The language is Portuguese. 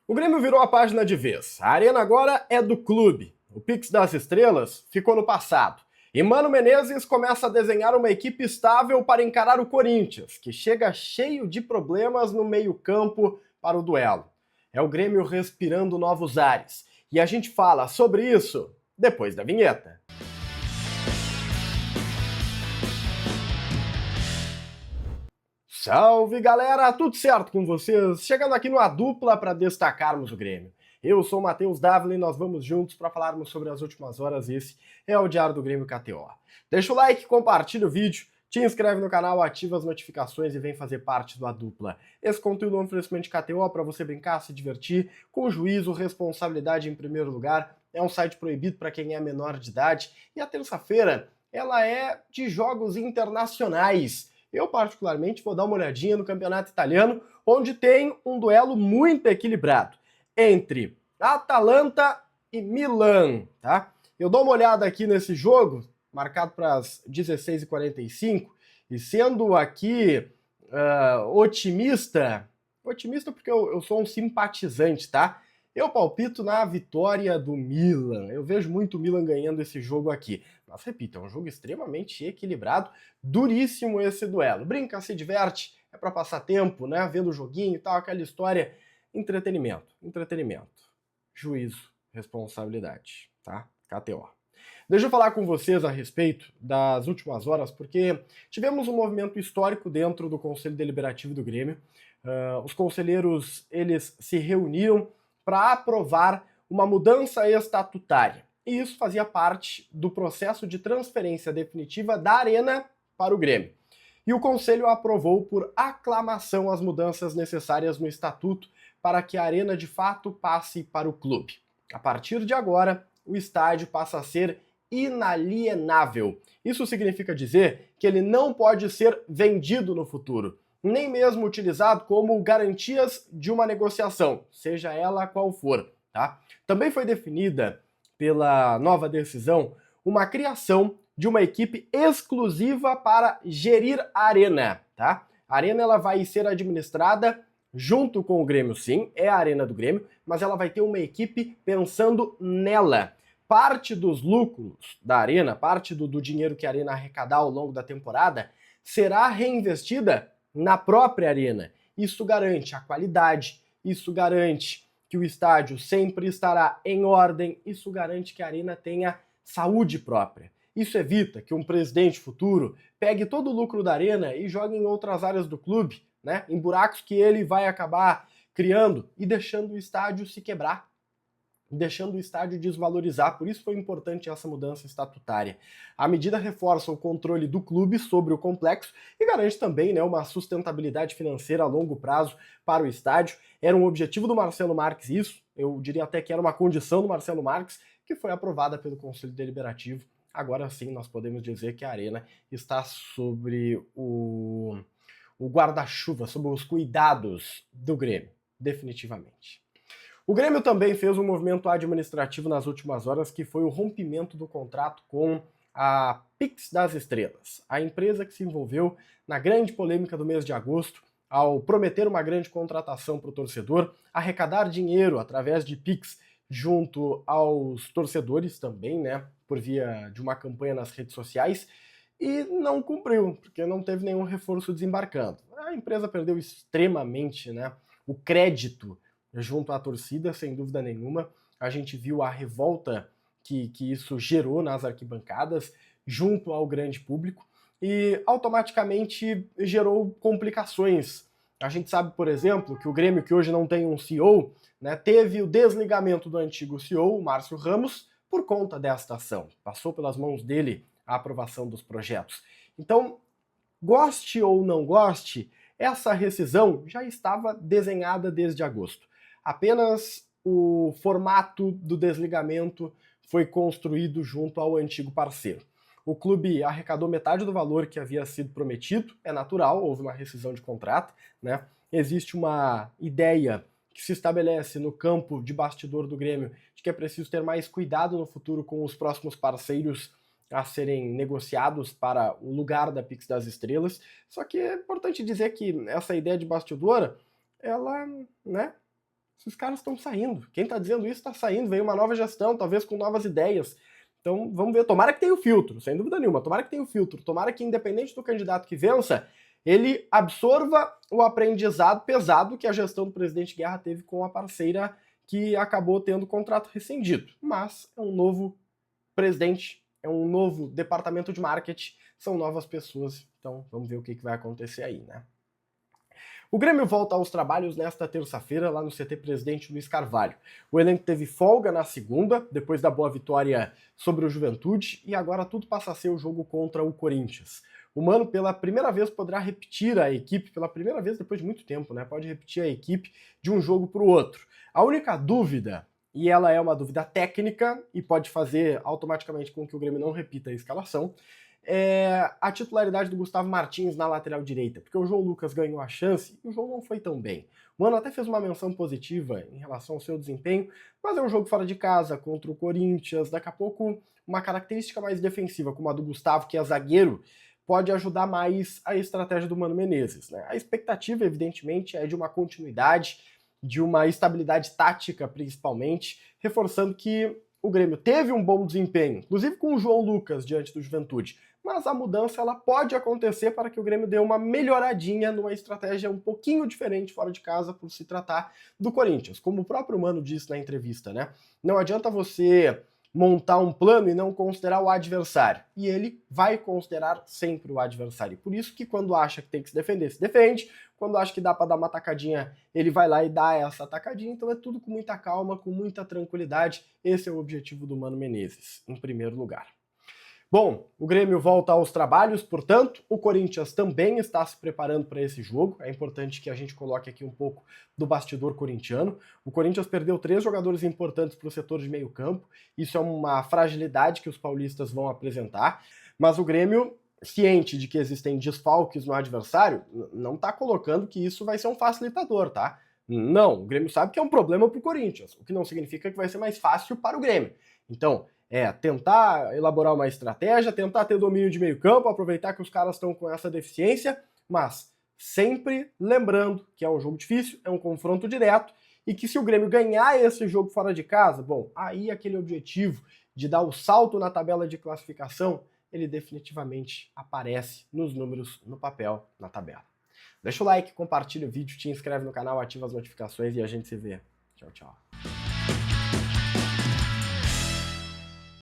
O Grêmio virou a página de vez. A arena agora é do clube. O Pix das Estrelas ficou no passado. E Mano Menezes começa a desenhar uma equipe estável para encarar o Corinthians, que chega cheio de problemas no meio-campo para o duelo. É o Grêmio respirando novos ares. E a gente fala sobre isso depois da vinheta. Salve galera, tudo certo com vocês? Chegando aqui no A Dupla para destacarmos o Grêmio. Eu sou o Matheus Dávila e nós vamos juntos para falarmos sobre as últimas horas. Esse é o Diário do Grêmio KTO. Deixa o like, compartilha o vídeo, te inscreve no canal, ativa as notificações e vem fazer parte do A Dupla. Esse conteúdo é um oferecimento de KTO para você brincar, se divertir, com juízo, responsabilidade em primeiro lugar. É um site proibido para quem é menor de idade. E a terça-feira, ela é de jogos internacionais. Eu, particularmente, vou dar uma olhadinha no campeonato italiano, onde tem um duelo muito equilibrado entre Atalanta e Milan, tá? Eu dou uma olhada aqui nesse jogo, marcado para as 16h45, e sendo aqui otimista porque eu sou um simpatizante, tá? Eu palpito na vitória do Milan. Eu vejo muito o Milan ganhando esse jogo aqui. Mas, repito, é um jogo extremamente equilibrado, duríssimo esse duelo. Brinca, se diverte, é para passar tempo, né? Vendo o joguinho e tal, aquela história. Entretenimento. Juízo, responsabilidade, tá? KTO. Deixa eu falar com vocês a respeito das últimas horas, porque tivemos um movimento histórico dentro do Conselho Deliberativo do Grêmio. Os conselheiros, eles se reuniram para aprovar uma mudança estatutária. E isso fazia parte do processo de transferência definitiva da Arena para o Grêmio. E o Conselho aprovou por aclamação as mudanças necessárias no estatuto para que a Arena de fato passe para o clube. A partir de agora, o estádio passa a ser inalienável. Isso significa dizer que ele não pode ser vendido no futuro, nem mesmo utilizado como garantias de uma negociação, seja ela qual for, tá? Também foi definida pela nova decisão uma criação de uma equipe exclusiva para gerir a Arena, tá? A Arena ela vai ser administrada junto com o Grêmio, sim, é a Arena do Grêmio, mas ela vai ter uma equipe pensando nela. Parte dos lucros da Arena, parte do dinheiro que a Arena arrecadar ao longo da temporada, será reinvestida na própria Arena. Isso garante a qualidade, isso garante que o estádio sempre estará em ordem, isso garante que a Arena tenha saúde própria. Isso evita que um presidente futuro pegue todo o lucro da Arena e jogue em outras áreas do clube, né, em buracos que ele vai acabar criando e deixando o estádio se quebrar, deixando o estádio desvalorizar. Por isso foi importante essa mudança estatutária. A medida reforça o controle do clube sobre o complexo e garante também, né, uma sustentabilidade financeira a longo prazo para o estádio. Era um objetivo do Marcelo Marques isso, eu diria até que era uma condição do Marcelo Marques, que foi aprovada pelo Conselho Deliberativo. Agora sim nós podemos dizer que a Arena está sobre o guarda-chuva, sob os cuidados do Grêmio, definitivamente. O Grêmio também fez um movimento administrativo nas últimas horas, que foi o rompimento do contrato com a Pix das Estrelas, a empresa que se envolveu na grande polêmica do mês de agosto, ao prometer uma grande contratação para o torcedor, arrecadar dinheiro através de Pix junto aos torcedores também, né, por via de uma campanha nas redes sociais, e não cumpriu, porque não teve nenhum reforço desembarcando. A empresa perdeu extremamente, né, o crédito junto à torcida, sem dúvida nenhuma. A gente viu a revolta que isso gerou nas arquibancadas, junto ao grande público, e automaticamente gerou complicações. A gente sabe, por exemplo, que o Grêmio, que hoje não tem um CEO, né, teve o desligamento do antigo CEO, o Márcio Ramos, por conta desta ação. Passou pelas mãos dele a aprovação dos projetos. Então, goste ou não goste, essa rescisão já estava desenhada desde agosto. Apenas o formato do desligamento foi construído junto ao antigo parceiro. O clube arrecadou metade do valor que havia sido prometido, é natural, houve uma rescisão de contrato, né? Existe uma ideia que se estabelece no campo de bastidor do Grêmio de que é preciso ter mais cuidado no futuro com os próximos parceiros a serem negociados para o lugar da Pix das Estrelas. Só que é importante dizer que essa ideia de bastidor, ela, né, Esses caras estão saindo. Quem está dizendo isso está saindo, veio uma nova gestão, talvez com novas ideias. Então vamos ver, tomara que tenha o filtro, sem dúvida nenhuma, tomara que tenha o filtro, tomara que independente do candidato que vença, ele absorva o aprendizado pesado que a gestão do presidente Guerra teve com a parceira que acabou tendo o contrato rescindido. Mas é um novo presidente, é um novo departamento de marketing, são novas pessoas, então vamos ver o que vai acontecer aí, né? O Grêmio volta aos trabalhos nesta terça-feira lá no CT Presidente Luiz Carvalho. O elenco teve folga na segunda, depois da boa vitória sobre o Juventude, e agora tudo passa a ser o jogo contra o Corinthians. O Mano, pela primeira vez, poderá repetir a equipe, pela primeira vez depois de muito tempo, né? Pode repetir a equipe de um jogo para o outro. A única dúvida, e ela é uma dúvida técnica, e pode fazer automaticamente com que o Grêmio não repita a escalação, é a titularidade do Gustavo Martins na lateral direita, porque o João Lucas ganhou a chance e o João não foi tão bem. O Mano até fez uma menção positiva em relação ao seu desempenho, mas é um jogo fora de casa, contra o Corinthians, daqui a pouco uma característica mais defensiva, como a do Gustavo, que é zagueiro, pode ajudar mais a estratégia do Mano Menezes, né? A expectativa, evidentemente, é de uma continuidade, de uma estabilidade tática, principalmente, reforçando que o Grêmio teve um bom desempenho, inclusive com o João Lucas diante do Juventude, mas a mudança ela pode acontecer para que o Grêmio dê uma melhoradinha numa estratégia um pouquinho diferente fora de casa por se tratar do Corinthians. Como o próprio Mano disse na entrevista, né? Não adianta você montar um plano e não considerar o adversário. E ele vai considerar sempre o adversário. Por isso que quando acha que tem que se defender, se defende. Quando acha que dá para dar uma atacadinha, ele vai lá e dá essa atacadinha. Então é tudo com muita calma, com muita tranquilidade. Esse é o objetivo do Mano Menezes, em primeiro lugar. Bom, o Grêmio volta aos trabalhos, portanto, o Corinthians também está se preparando para esse jogo. É importante que a gente coloque aqui um pouco do bastidor corintiano. O Corinthians perdeu 3 jogadores importantes para o setor de meio campo. Isso é uma fragilidade que os paulistas vão apresentar. Mas o Grêmio, ciente de que existem desfalques no adversário, não está colocando que isso vai ser um facilitador, tá? Não, o Grêmio sabe que é um problema para o Corinthians, o que não significa que vai ser mais fácil para o Grêmio. Então, tentar elaborar uma estratégia, tentar ter domínio de meio campo, aproveitar que os caras estão com essa deficiência, mas sempre lembrando que é um jogo difícil, é um confronto direto, e que se o Grêmio ganhar esse jogo fora de casa, bom, aí aquele objetivo de dar o salto na tabela de classificação, ele definitivamente aparece nos números, no papel, na tabela. Deixa o like, compartilha o vídeo, te inscreve no canal, ativa as notificações e a gente se vê. Tchau, tchau.